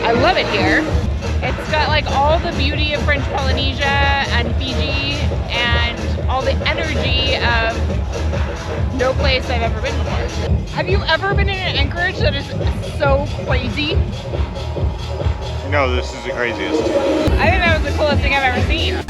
I love it here. It's got like all the beauty of French Polynesia and Fiji and all the energy of no place I've ever been before. Have you ever been in an anchorage that is so crazy? No, this is the craziest. I think that was the coolest thing I've ever seen.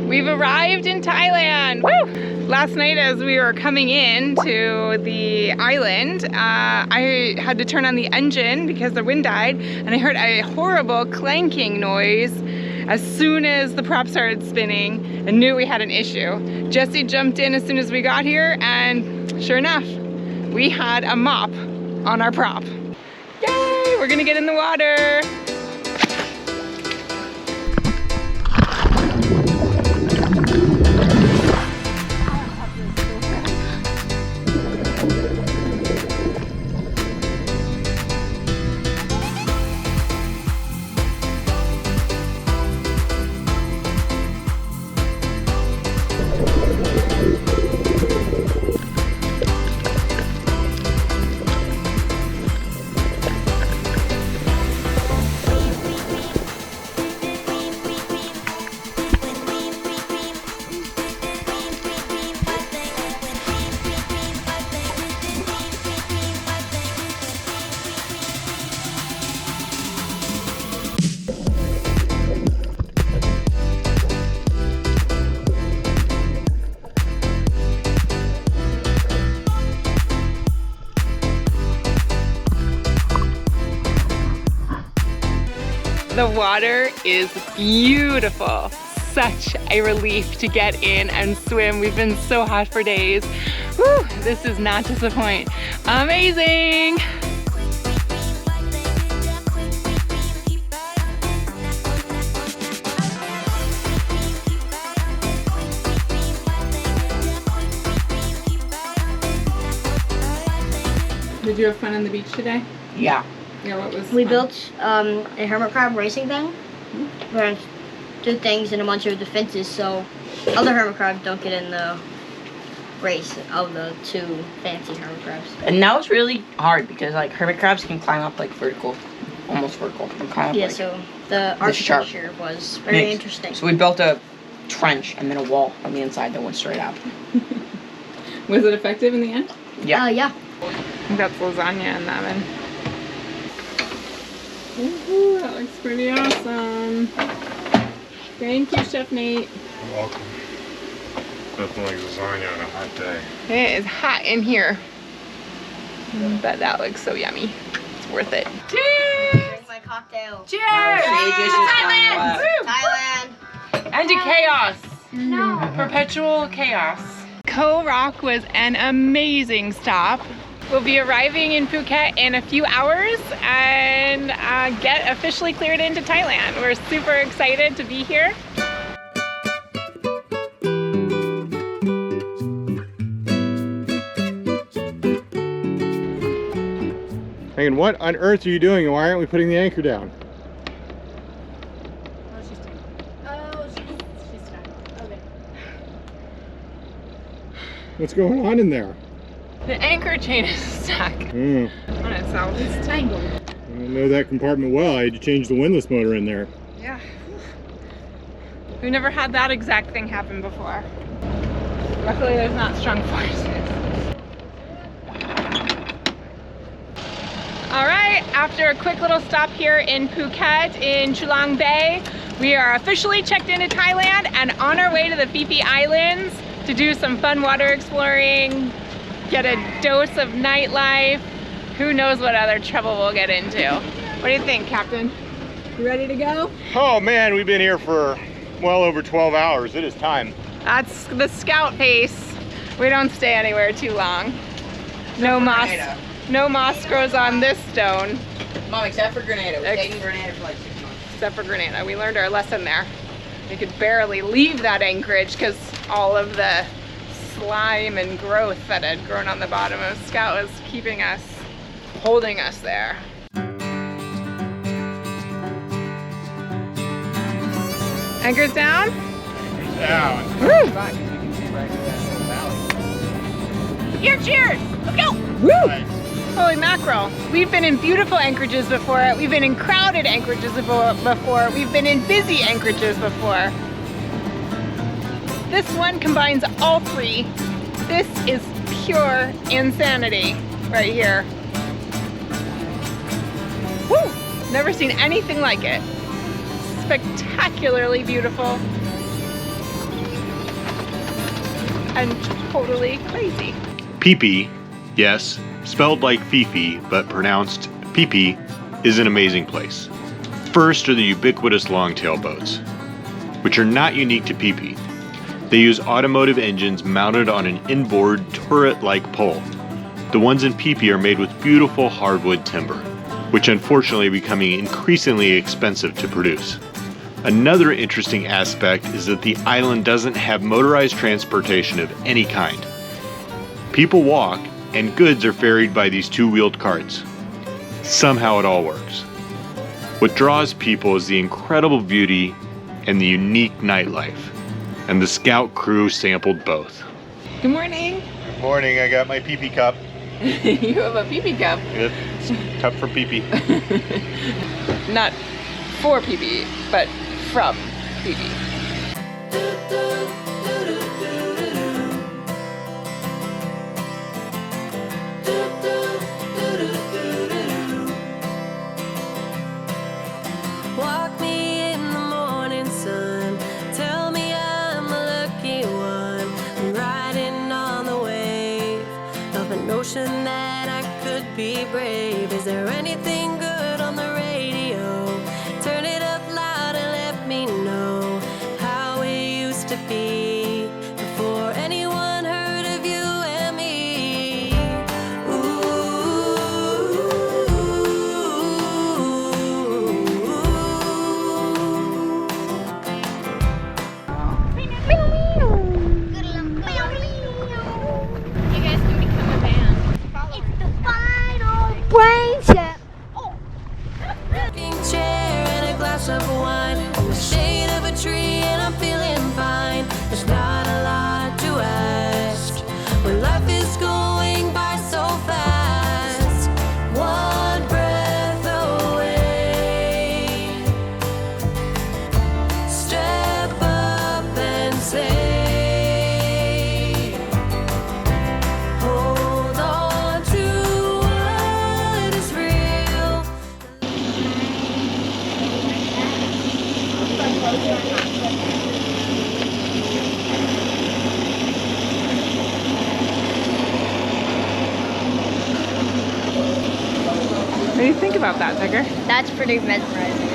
We've arrived in Thailand. Woo! Last night as we were coming in to the island, I had to turn on the engine because the wind died, and I heard a horrible clanking noise as soon as the prop started spinning and knew we had an issue. Jesse jumped in as soon as we got here, and sure enough, we had a mop on our prop. Yay! We're gonna get in the water. The water is beautiful. Such a relief to get in and swim. We've been so hot for days. Whew, this does not disappoint. Amazing! Did you have fun on the beach today? Yeah. Yeah, what was We fun? built a hermit crab racing thing. Where did things in a bunch of defenses so other hermit crabs don't get in the race of the two fancy hermit crabs. And now it's really hard because like hermit crabs can climb up like vertical, almost vertical. And climb up, Yeah, like, so the sharp. architecture was very mixed. interesting. So we built a trench and then a wall on the inside that went straight out. Was it effective in the end? Yeah. Yeah. I think that's lasagna in that one. Ooh, that looks pretty awesome. Thank you, Chef Nate. You're welcome. Nothing like lasagna on a hot day. It is hot in here. But that looks so yummy. It's worth it. Cheers! Drink my cocktail. Cheers! Thailand! Thailand. And to chaos! No. Perpetual chaos. Koh Rok was an amazing stop. We'll be arriving in Phuket in a few hours and get officially cleared into Thailand. We're super excited to be here. Megan, what on earth are you doing and why aren't we putting the anchor down? Oh, she's fine. Okay. What's going on in there? The anchor chain is stuck on itself. It's tangled. I don't know that compartment well. I had to change the windlass motor in there. Yeah. We've never had that exact thing happen before. Luckily there's not strong forces. All right, after a quick little stop here in Phuket in Chulang Bay, we are officially checked into Thailand and on our way to the Phi Phi Islands to do some fun water exploring, get a dose of nightlife. Who knows what other trouble we'll get into. What do you think, Captain? You ready to go? Oh man, we've been here for well over 12 hours. It is time. That's the scout pace. We don't stay anywhere too long. No moss. No moss grows on this stone. Mom, except for Grenada. We're taking Grenada for like 6 months. Except for Grenada. We learned our lesson there. We could barely leave that anchorage because all of the slime and growth that had grown on the bottom of Scout was keeping us, holding us there. Anchor's down? Down. Woo! Here, cheers! Let's go! Woo! Nice. Holy mackerel. We've been in beautiful anchorages before. We've been in crowded anchorages before. We've been in busy anchorages before. This one combines all three. This is pure insanity right here. Woo! Never seen anything like it. Spectacularly beautiful. And totally crazy. Phi Phi, yes, spelled like Phi Phi, but pronounced Phi Phi, is an amazing place. First are the ubiquitous longtail boats, which are not unique to Phi Phi. They use automotive engines mounted on an inboard turret-like pole. The ones in Phi Phi are made with beautiful hardwood timber, which unfortunately are becoming increasingly expensive to produce. Another interesting aspect is that the island doesn't have motorized transportation of any kind. People walk, and goods are ferried by these two-wheeled carts. Somehow it all works. What draws people is the incredible beauty and the unique nightlife, and the scout crew sampled both. Good morning. Good morning, I got my Phi Phi cup. You have a Phi Phi cup. It's cup for Phi Phi. Not for Phi Phi, but from Phi Phi. Walk me in the morning sun. Tell me I'm a lucky one. I'm riding on the wave of a notion that I could be brave. Is there anything good on the radio? Turn it up loud and let me know how it used to be before anyone heard of you and me. You guys can become a band. It's the final brain check. Rocking chair and a glass of wine in the shade of a tree, and I'm feeling fine. There's not a lot to ask when life is going by so fast. One breath away. Step up and say, hold on to what is real. What do you think about that, Tucker? That's pretty mesmerizing.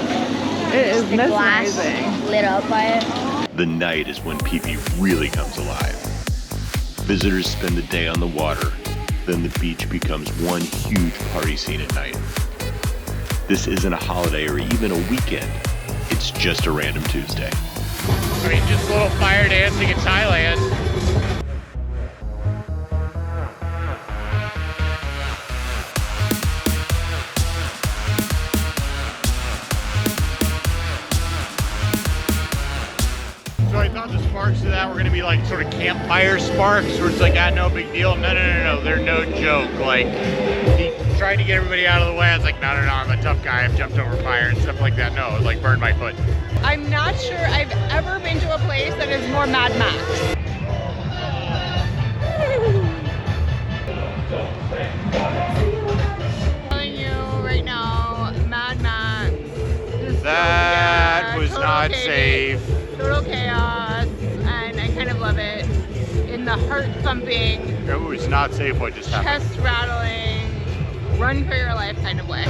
It is The glass mesmerizing. lit up by it. The night is when Phi Phi really comes alive. Visitors spend the day on the water, then the beach becomes one huge party scene at night. This isn't a holiday or even a weekend, it's just a random Tuesday. I mean, just a little fire dancing in Thailand. So I thought the sparks of that were going to be like sort of campfire sparks, where it's like, ah, no big deal. No, they're no joke. Like, he tried to get everybody out of the way. I was like, no, I'm a tough guy. I've jumped over fire and stuff like that. No, it like burned my foot. I'm not sure I've ever been to a place that is more Mad Max. I'm telling you right now, Mad Max. That was not safe. Total chaos, and I kind of love it. In the heart thumping, It was not safe what just happened. chest rattling, run for your life kind of way.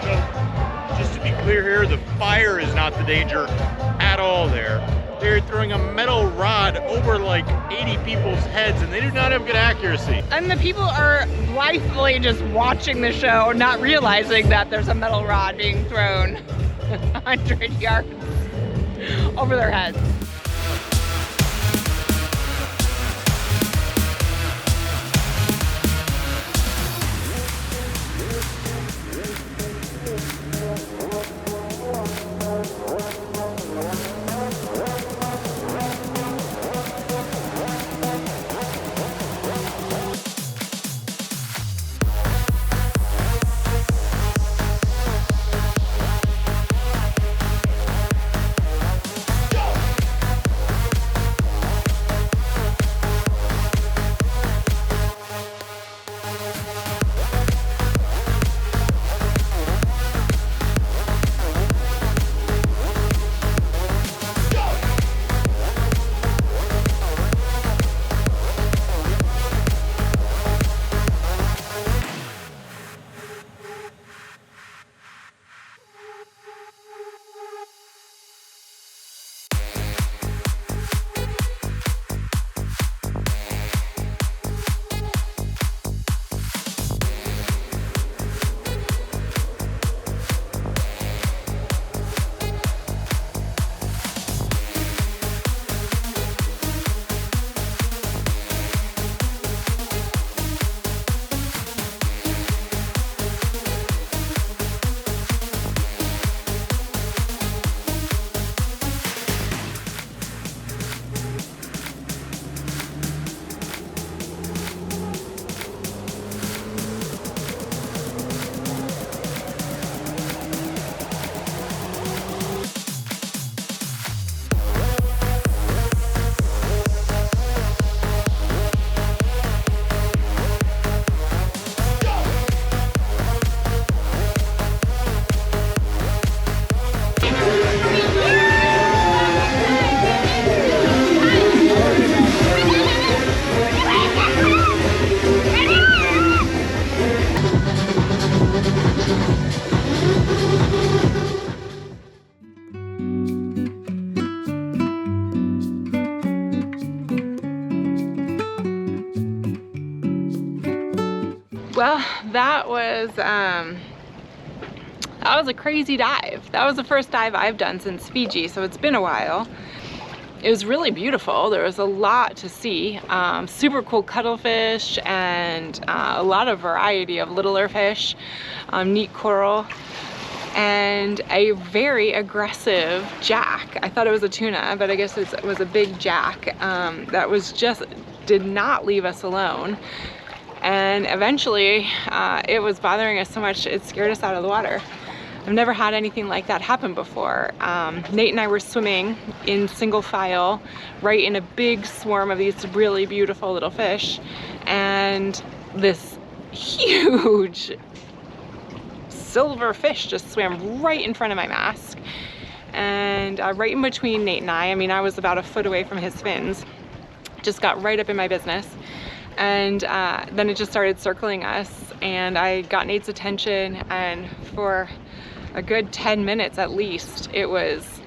So, just to be clear here, the fire is not the danger at all there. They're throwing a metal rod over like 80 people's heads, and they do not have good accuracy. And the people are blithely just watching the show, not realizing that there's a metal rod being thrown 100 yards over their heads. Well, that was a crazy dive. That was the first dive I've done since Fiji, so it's been a while. It was really beautiful. There was a lot to see. Super cool cuttlefish and a lot of variety of littler fish, neat coral, and a very aggressive jack. I thought it was a tuna, but I guess it was a big jack that was just did not leave us alone. And eventually it was bothering us so much it scared us out of the water. I've never had anything like that happen before. Nate and I were swimming in single file right in a big swarm of these really beautiful little fish, and this huge silver fish just swam right in front of my mask, and right in between Nate and I mean I was about a foot away from his fins, just got right up in my business. And then it just started circling us, and I got Nate's attention, and for a good 10 minutes at least, it was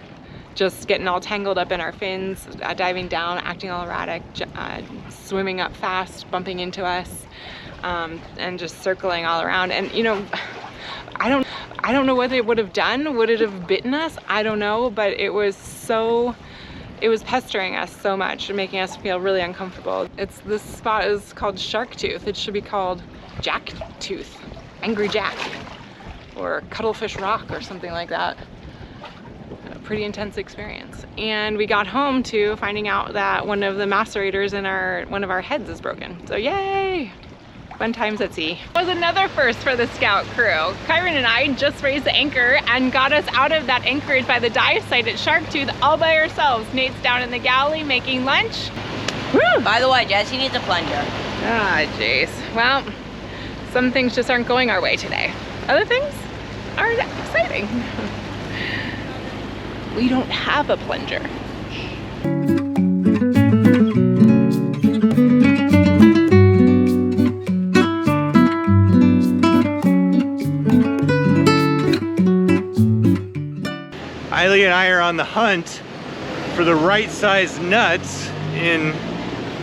just getting all tangled up in our fins, diving down, acting all erratic, swimming up fast, bumping into us, and just circling all around. And you know, I don't know what it would have done. Would it have bitten us? I don't know, but it was pestering us so much and making us feel really uncomfortable. This spot is called Shark Tooth. It should be called Jack Tooth, Angry Jack, or Cuttlefish Rock or something like that. A pretty intense experience. And we got home to finding out that one of the macerators in one of our heads is broken. So yay! Fun times at sea. It was another first for the scout crew. Kyron and I just raised the anchor and got us out of that anchorage by the dive site at Shark Tooth all by ourselves. Nate's down in the galley making lunch. Woo! By the way, Jesse needs a plunger. Ah, jeez. Well, some things just aren't going our way today. Other things are exciting. We don't have a plunger. Eileen and I are on the hunt for the right size nuts in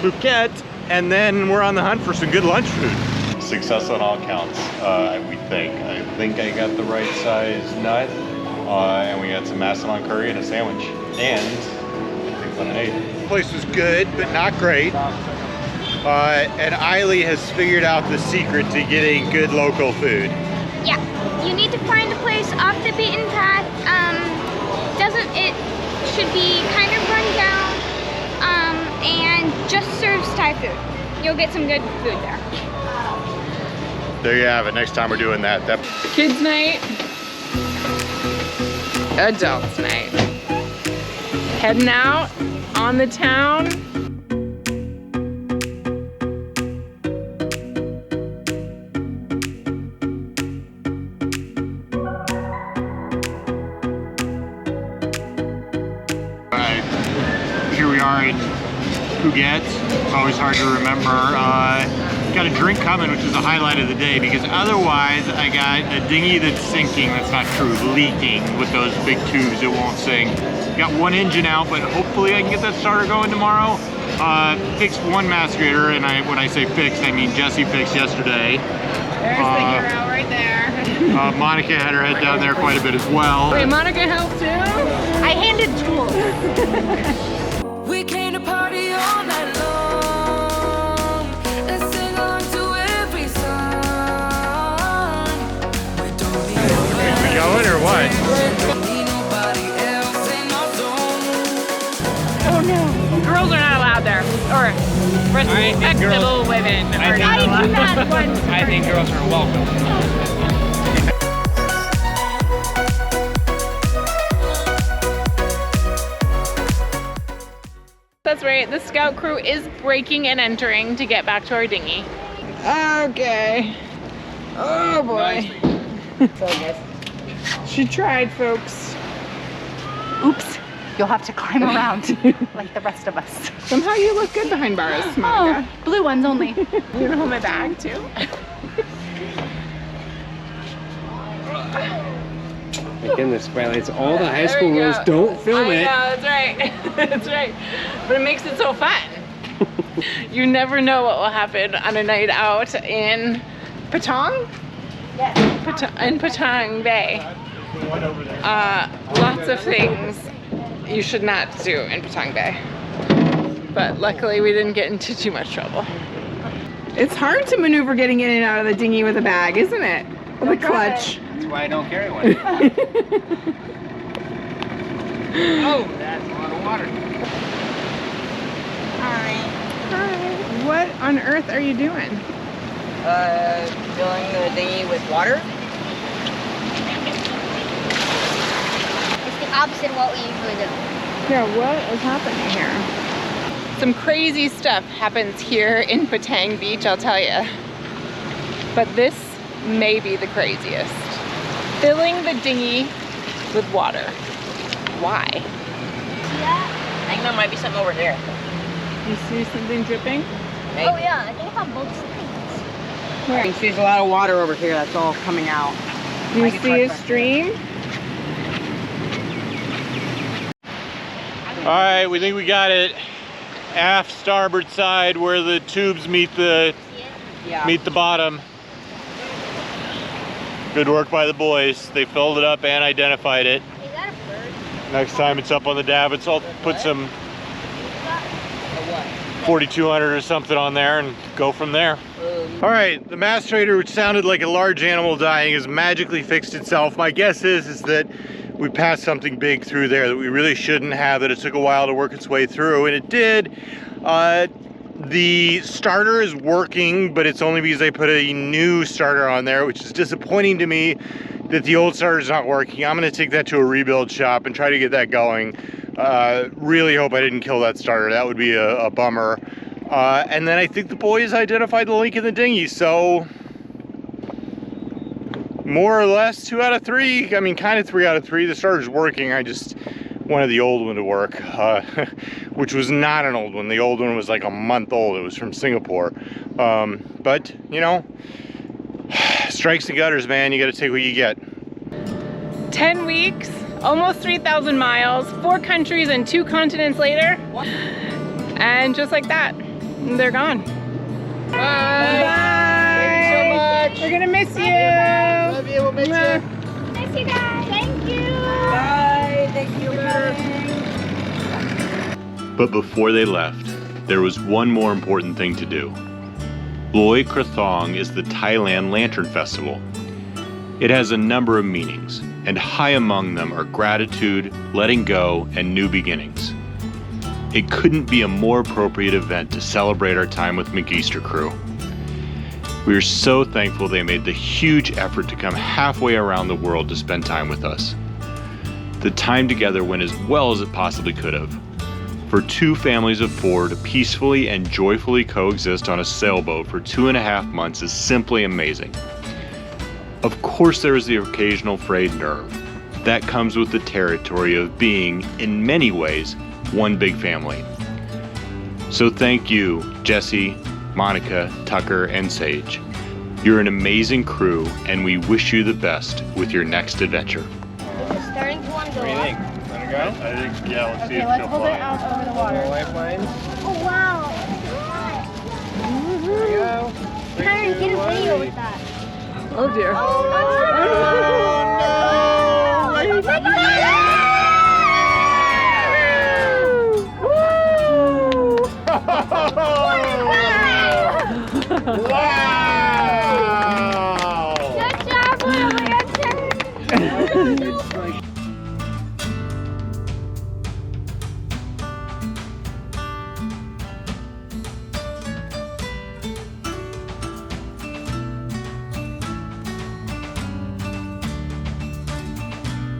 Phuket, and then we're on the hunt for some good lunch food. Success on all counts, we think. I think I got the right size nut, and we got some macedon curry and a sandwich, and I think lemonade. The place was good, but not great. And Eileen has figured out the secret to getting good local food. Yeah, you need to find a place off the beaten path. It should be kind of run down, and just serves Thai food. You'll get some good food there. There you have it. Next time we're doing that. Kids night, adults night. Heading out on the town. Here we are in Phuket. It's always hard to remember. Got a drink coming, which is the highlight of the day, because otherwise I got a dinghy that's sinking. That's not true, leaking with those big tubes. It won't sink. Got one engine out, but hopefully I can get that starter going tomorrow. Fixed one macerator, and when I say fixed, I mean Jesse fixed yesterday. There's the hero right there. Monica had her head down there quite a bit as well. Wait, Monica helped too? I handed tools. We came to party all night long and sing along to every song. We don't need nobody. We going or what? Need nobody else in our zone. Oh no. Girls are not allowed there. Or respectable women are not allowed. I do not want to. I think girls are welcome. That's right, the scout crew is breaking and entering to get back to our dinghy. Okay. Oh boy. She tried, folks. Oops, you'll have to climb around like the rest of us. Somehow you look good behind bars, Monica. Oh, blue ones only. You gonna hold my bag too? My goodness, Riley, it's all the high school rules. Don't film it. I know, that's right. That's right. But it makes it so fun. You never know what will happen on a night out in Patong? Yes. In Patong Bay. Lots of things you should not do in Patong Bay. But luckily we didn't get into too much trouble. It's hard to maneuver getting in and out of the dinghy with a bag, isn't it? With a clutch. That's why I don't carry one. Oh, that's a lot of water. Hi. What on earth are you doing? Filling the dinghy with water. It's the opposite of what we usually do. Yeah, what is happening here? Some crazy stuff happens here in Patong Beach, I'll tell you. But this may be the craziest. Filling the dinghy with water. Why? I think there might be something over there. You see something dripping? Maybe. Oh yeah, I think it's on both sides. I can see there's a lot of water over here that's all coming out. Do you see a stream? All right, we think we got it. Aft starboard side where the tubes meet the bottom. Good work by the boys. They filled it up and identified it. Is that a bird? Next time it's up on the davits, I'll put some 4200 or something on there and go from there. All right, the mastrator, which sounded like a large animal dying, has magically fixed itself. My guess is that we passed something big through there that we really shouldn't have, that it took a while to work its way through, and it did. The starter is working, but it's only because I put a new starter on there, which is disappointing to me that the old starter is not working. I'm gonna take that to a rebuild shop and try to get that going. Really hope I didn't kill that starter. That would be a bummer. And then I think the boys identified the leak in the dinghy, so more or less 2 out of 3. I mean, kind of 3 out of 3. The starter's working. I just wanted the old one to work, which was not an old one. The old one was like a month old. It was from Singapore. But, you know, strikes and gutters, man. You got to take what you get. 10 weeks, almost 3,000 miles, 4 countries and 2 continents later. And just like that, they're gone. Bye. Bye. Thank you so much. We're gonna miss you. Love you. We'll miss you. Miss you guys. Thank you. Bye. Thank you. But before they left, there was one more important thing to do. Loy Krathong is the Thailand Lantern Festival. It has a number of meanings, and high among them are gratitude, letting go, and new beginnings. It couldn't be a more appropriate event to celebrate our time with Magistra crew. We are so thankful they made the huge effort to come halfway around the world to spend time with us. The time together went as well as it possibly could have. For 2 families of 4 to peacefully and joyfully coexist on a sailboat for 2.5 months is simply amazing. Of course there is the occasional frayed nerve. That comes with the territory of being, in many ways, one big family. So thank you, Jesse, Monica, Tucker, and Sage. You're an amazing crew, and we wish you the best with your next adventure. It's starting to want to go up. Let it go? I think, yeah, let's see Okay, let's hold it out over the water. Lifeline. Oh wow. There you go. Karen, get a video with that. Oh dear. Wow!